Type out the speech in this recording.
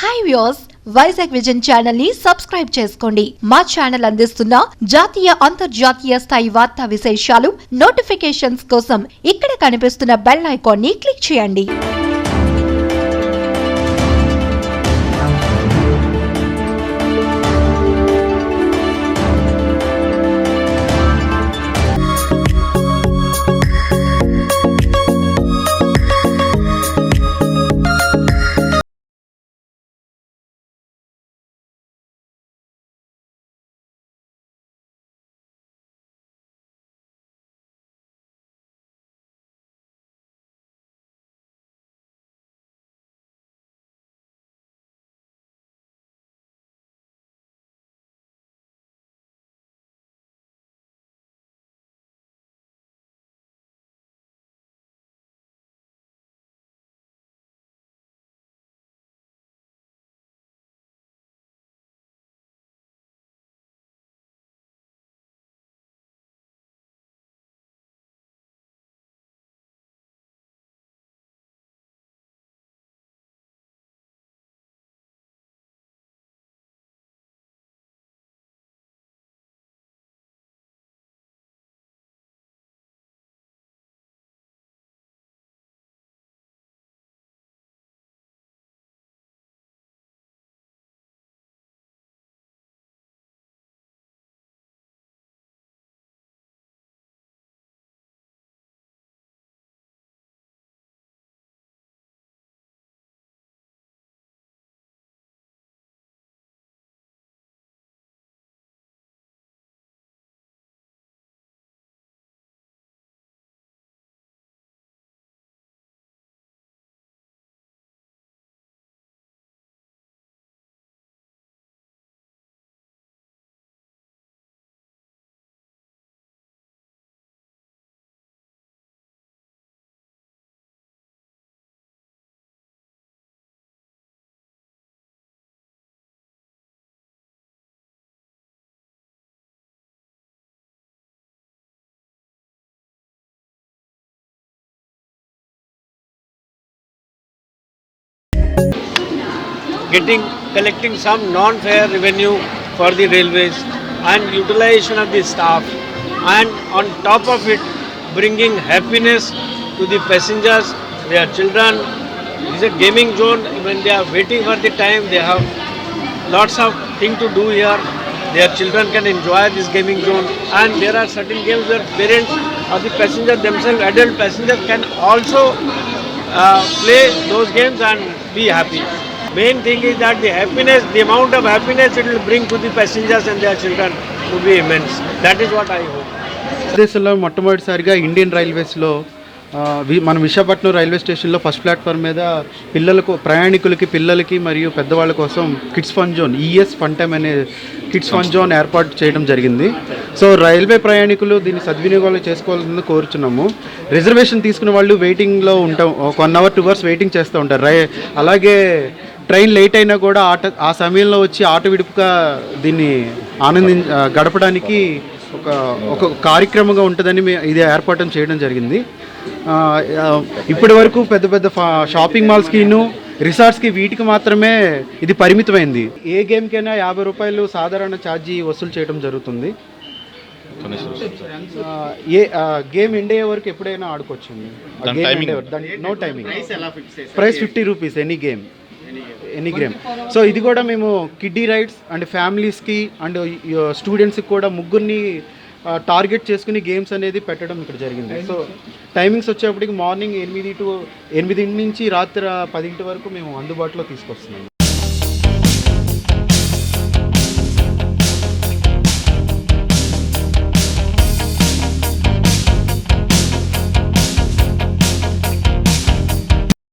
Hi viewers, Vizag vision channel ని subscribe చేసుకోండి. మా ఛానల్ అందిస్తున్న జాతీయ అంతర్జాతీయ స్థాయి వార్తా విశేషాలు నోటిఫికేషన్స్ కోసం ఇక్కడ కనిపిస్తున్న బెల్ ఐకాన్ ని క్లిక్ చేయండి. Collecting some non-fare revenue for the railways and utilization of the staff, and on top of it bringing happiness to the passengers, their children. It is a gaming zone. When they are waiting for the time, they have lots of things to do here. Their children can enjoy this gaming zone, and there are certain games where parents or the passengers themselves, adult passengers, can also play those games and be happy. Main thing is that the happiness, the amount of happiness it will bring to the passengers and their children will be immense. That is what I hope. దేశంలో మొట్టమొదటిసారిగా Indian రైల్వేస్లో మన Visakhapatnam railway స్టేషన్లో first platform మీద పిల్లలకు, ప్రయాణికులకి, పిల్లలకి మరియు పెద్దవాళ్ళ కోసం kids fun zone, E S fun time అనే కిడ్స్ ఫన్ జోన్ ఏర్పాటు చేయడం జరిగింది. సో రైల్వే ప్రయాణికులు దీన్ని సద్వినియోగం చేసుకోవాలని కోరుచున్నాము. రిజర్వేషన్ తీసుకున్న వాళ్ళు వెయిటింగ్లో ఉంటాం, 1 అవర్ 2 అవర్స్ వెయిటింగ్ చేస్తూ ఉంటారు. అలాగే ట్రైన్ లేట్ అయినా కూడా ఆ సమయంలో వచ్చి ఆట విడుపుగా దీన్ని గడపడానికి ఒక కార్యక్రమంగా ఉంటుందని ఇది ఏర్పాటు చేయడం జరిగింది. ఇప్పటి వరకు పెద్ద పెద్ద షాపింగ్ మాల్స్కిను, రిసార్ట్స్కి, వీటికి మాత్రమే ఇది పరిమితమైంది. ఏ గేమ్కైనా 50 రూపాయలు సాధారణ ఛార్జీ వసూలు చేయడం జరుగుతుంది. ఏ గేమ్ ఎండ్ అయ్యే వరకు ఎప్పుడైనా ఆడుకోవచ్చు. No timing. Price 50 rupees any game. So ఇది కూడా మేము కిడ్డీ రైడ్స్ అండ్ ఫ్యామిలీస్కి అండ్ స్టూడెంట్స్కి కూడా ముగ్గురిని టార్గెట్ చేసుకుని గేమ్స్ అనేది పెట్టడం ఇక్కడ జరిగింది. సో టైమింగ్స్ వచ్చేప్పటికి మార్నింగ్ 8 నుంచి రాత్రి 10 వరకు మేము అందుబాటులో తీసుకొస్తున్నాము.